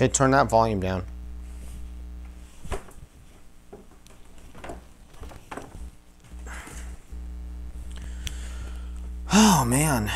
Okay, turn that volume down. Oh, man.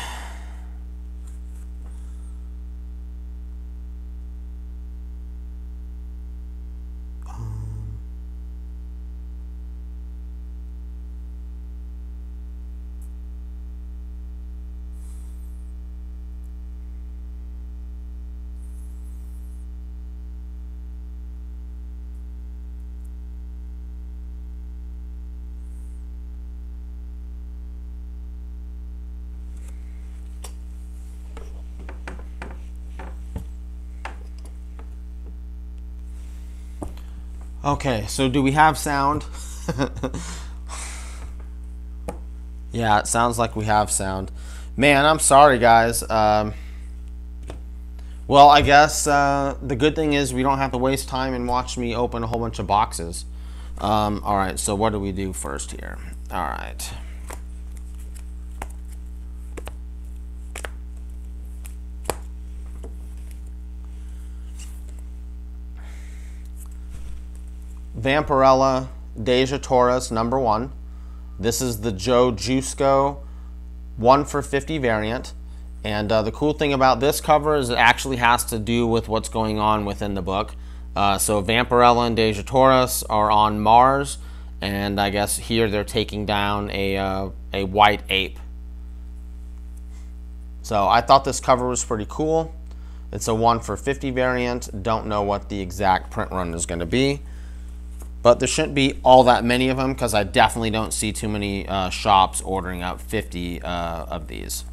Okay, so do we have sound? Yeah, it sounds like we have sound. Man, I'm sorry, guys. Well, I guess the good thing is we don't have to waste time and watch me open a whole bunch of boxes. All right, so what do we do first here? All right. Vampirella, Dejah Thoris, #1. This is the Joe Jusco 1 for 50 variant. And the cool thing about this cover is it actually has to do with what's going on within the book. So Vampirella and Dejah Thoris are on Mars, and I guess here they're taking down a white ape. So I thought this cover was pretty cool. It's a 1 for 50 variant. Don't know what the exact print run is going to be. But there shouldn't be all that many of them because I definitely don't see too many shops ordering up 50 of these.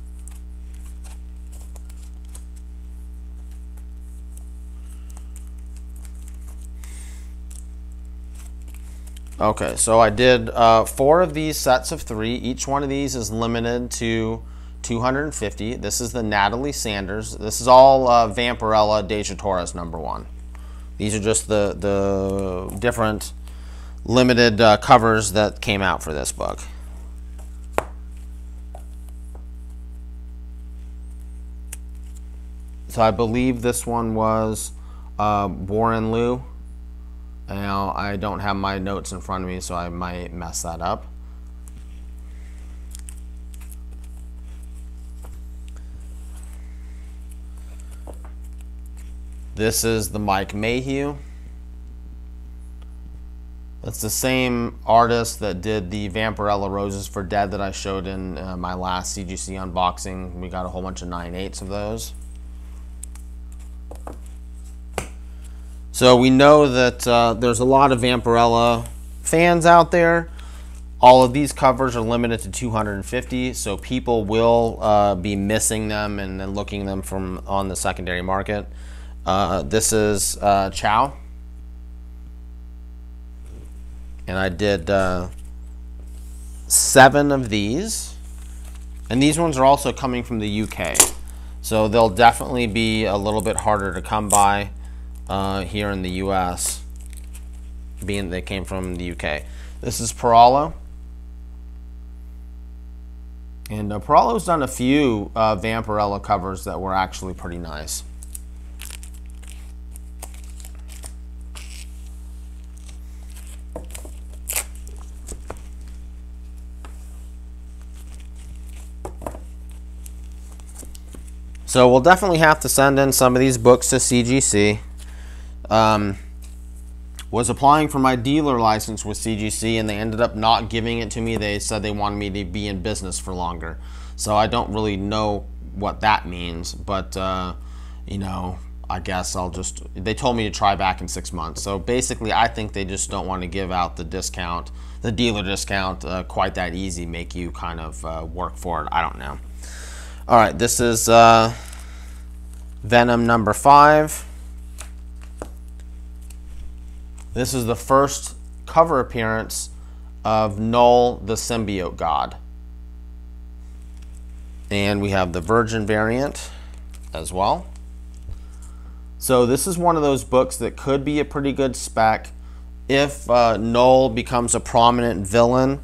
Okay, so I did 4 of these sets of 3. Each one of these is limited to 250. This is the Natalie Sanders. This is all Vampirella, Dejah Thoris #1. These are just the different limited covers that came out for this book. So I believe this one was Warren Liu. Now I don't have my notes in front of me, so I might mess that up. This is the Mike Mayhew. It's the same artist that did the Vampirella Roses for Dead that I showed in my last CGC unboxing. We got a whole bunch of 9/8 of those. So we know that there's a lot of Vampirella fans out there. All of these covers are limited to 250, so people will be missing them and then looking them from on the secondary market. This is Chow. And I did 7 of these. And these ones are also coming from the UK. So they'll definitely be a little bit harder to come by here in the US, being they came from the UK. This is Parallo. And Parallo's done a few Vampirella covers that were actually pretty nice. So we'll definitely have to send in some of these books to CGC. Was applying for my dealer license with CGC and they ended up not giving it to me. They said they wanted me to be in business for longer. So I don't really know what that means, but you know, I guess I'll just, they told me to try back in 6 months. So basically I think they just don't want to give out the discount, the dealer discount quite that easy, make you kind of work for it. I don't know. All right, this is Venom #5. This is the first cover appearance of Null, the symbiote god. And we have the Virgin variant as well. So this is one of those books that could be a pretty good spec if Null becomes a prominent villain.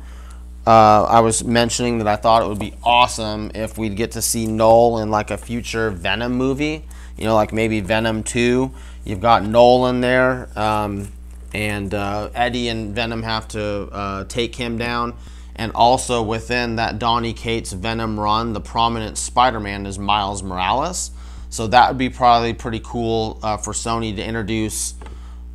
I was mentioning that I thought it would be awesome if we'd get to see Null in like a future Venom movie, you know, like maybe Venom 2. You've got Nolan there, and Eddie and Venom have to take him down. And also within that Donny Cates Venom run, the prominent Spider-Man is Miles Morales. So that would be probably pretty cool for Sony to introduce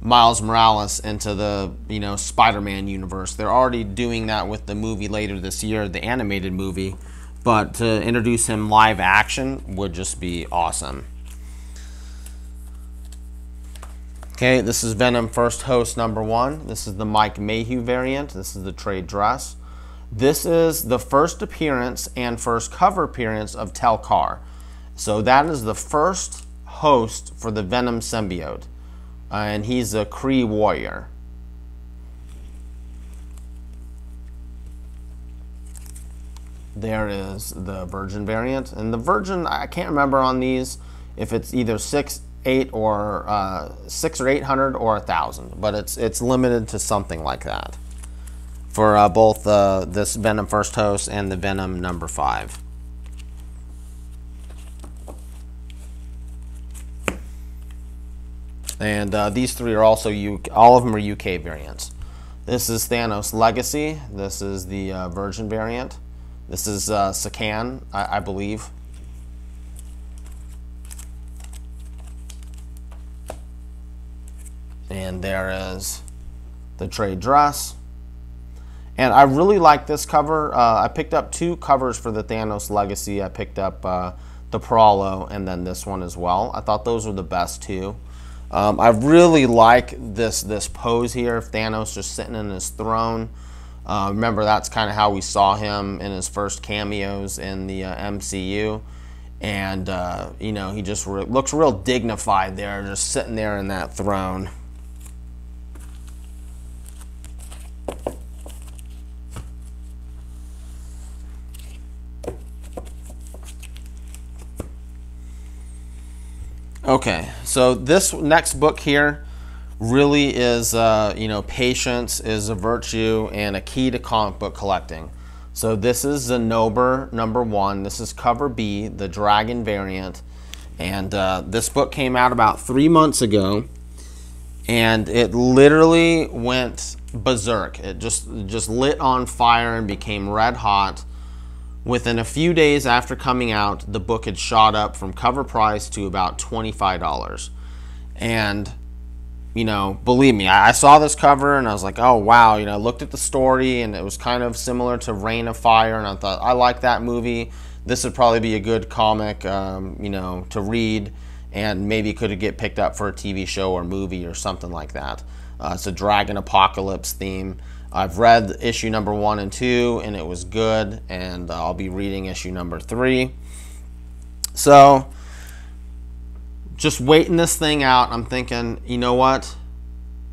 Miles Morales into the Spider-Man universe. They're already doing that with the movie later this year, the animated movie, but to introduce him live action would just be awesome. Okay, this is Venom First Host #1. This is the Mike Mayhew variant. This is the trade dress. This is the first appearance and first cover appearance of Tel-Kar. So that is the first host for the Venom symbiote. And he's a Kree warrior. There is the Virgin variant. And the Virgin, I can't remember on these if it's either 6, 8, or 6 or 800 or 1,000. But it's limited to something like that for both this Venom First Host and the Venom #5. And these three are also all of them are UK variants. This is Thanos Legacy. This is the Virgin variant. This is Sakan, I believe. And there is the trade dress. And I really like this cover. I picked up 2 covers for the Thanos Legacy. I picked up the Prolo and then this one as well. I thought those were the best 2. I really like this pose here of Thanos just sitting in his throne. Remember, that's kind of how we saw him in his first cameos in the MCU. And, he just looks real dignified there, just sitting there in that throne. Okay, so this next book here really is, patience is a virtue and a key to comic book collecting. So this is Zenobur #1. This is cover B, the Dragon variant. And this book came out about 3 months ago. And it literally went berserk. It just lit on fire and became red hot. Within a few days after coming out, the book had shot up from cover price to about $25. And, believe me, I saw this cover and I was like, oh, wow. I looked at the story and it was kind of similar to Reign of Fire. And I thought, I like that movie. This would probably be a good comic, to read. And maybe could get picked up for a TV show or movie or something like that. It's a dragon apocalypse theme. I've read issue #1 and 2, and it was good, and I'll be reading issue #3. So, just waiting this thing out, I'm thinking, you know what?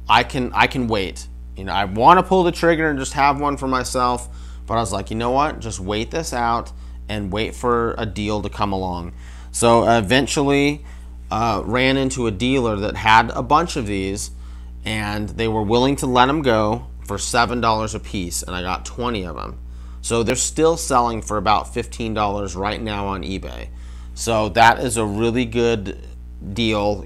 I can wait. I want to pull the trigger and just have one for myself, but I was like, you know what? Just wait this out and wait for a deal to come along. So, eventually, ran into a dealer that had a bunch of these, and they were willing to let them go for $7 a piece, and I got 20 of them. So they're still selling for about $15 right now on eBay. So that is a really good deal,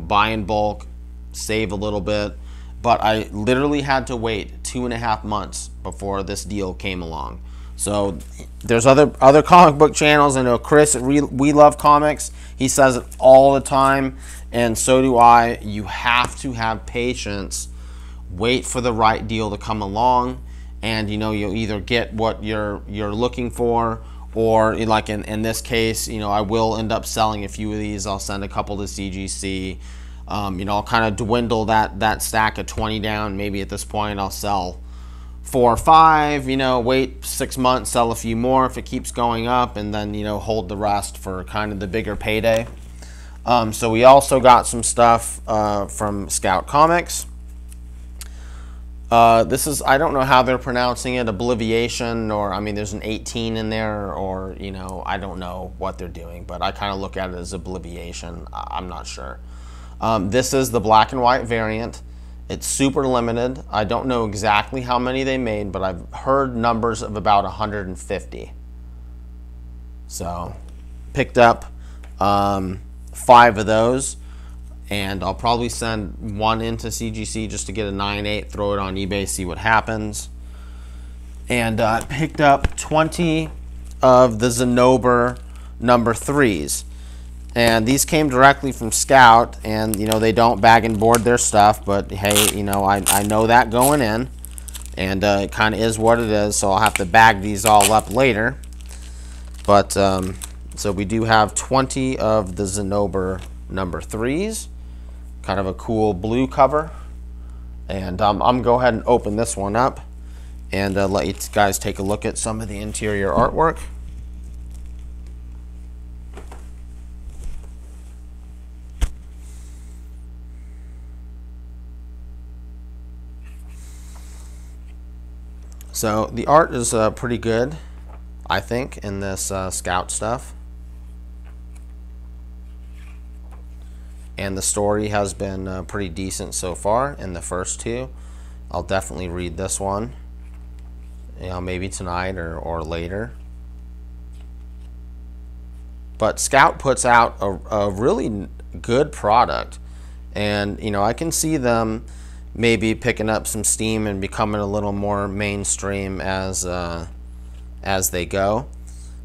buy in bulk, save a little bit. But I literally had to wait 2.5 months before this deal came along. So there's other comic book channels. I know Chris at We Love Comics, he says it all the time, and so do I. You have to have patience. Wait for the right deal to come along, and you'll either get what you're looking for, or like in this case, I will end up selling a few of these. I'll send a couple to CGC. I'll kind of dwindle that stack of 20 down. Maybe at this point I'll sell 4 or 5. Wait 6 months, sell a few more if it keeps going up, and then hold the rest for kind of the bigger payday. So we also got some stuff from Scout Comics. This is, I don't know how they're pronouncing it, Obliviation, or, there's an 18 in there, or, I don't know what they're doing, but I kind of look at it as Obliviation. I'm not sure. This is the black and white variant. It's super limited. I don't know exactly how many they made, but I've heard numbers of about 150. So, picked up 5 of those. and I'll probably send one into CGC just to get a 9.8, throw it on eBay, see what happens. And I picked up 20 of the Zenobor number 3s. And these came directly from Scout, and you know, they don't bag and board their stuff, but hey, you know, I know that going in, and it kind of is what it is, so I'll have to bag these all up later. But so we do have 20 of the Zenobor number 3s, kind of a cool blue cover, and I'm gonna go ahead and open this one up and let you guys take a look at some of the interior artwork. So the art is pretty good, I think, in this Scout stuff. And the story has been pretty decent so far in the first two. I'll definitely read this one, you know, maybe tonight or later. But Scout puts out a really good product. And, you know, I can see them maybe picking up some steam and becoming a little more mainstream as they go.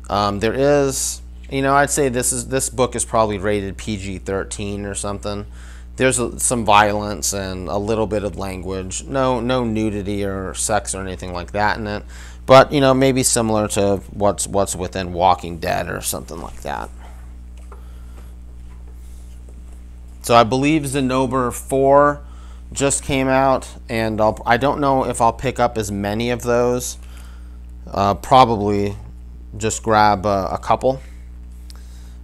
There is, you know, I'd say this book is probably rated PG-13 or something. There's some violence and a little bit of language. No nudity or sex or anything like that in it. But, you know, maybe similar to what's within Walking Dead or something like that. So I believe Zenobor 4 just came out, and I don't know if I'll pick up as many of those. Probably just grab a couple.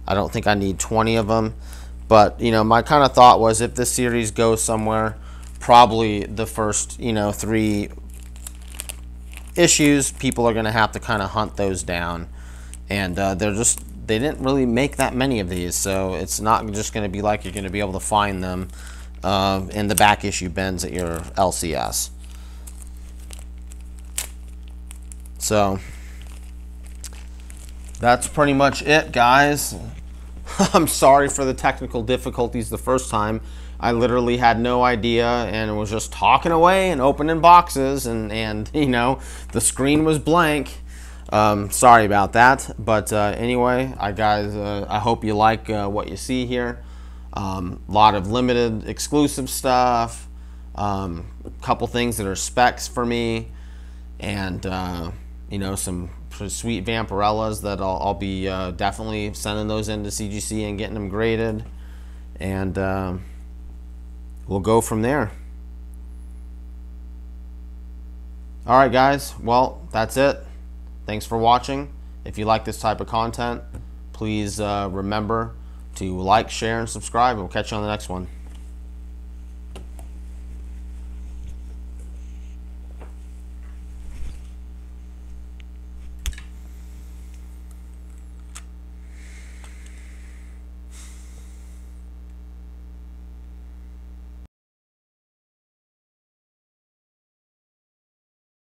I don't think I need 20 of them, but you know, my kind of thought was if this series goes somewhere, probably the first, you know, 3 issues, people are going to have to kind of hunt those down, and they didn't really make that many of these, so it's not just going to be like you're going to be able to find them in the back issue bins at your LCS. So that's pretty much it, guys. I'm sorry for the technical difficulties the first time. I literally had no idea and was just talking away and opening boxes, and you know, the screen was blank. Sorry about that, but anyway, I hope you like what you see here. Lot of limited exclusive stuff, a couple things that are specs for me, and you know, some sweet Vampirellas that I'll be definitely sending those into CGC and getting them graded, and we'll go from there. Alright guys, well, that's it. Thanks for watching. If you like this type of content, please remember to like, share, and subscribe, and we'll catch you on the next one.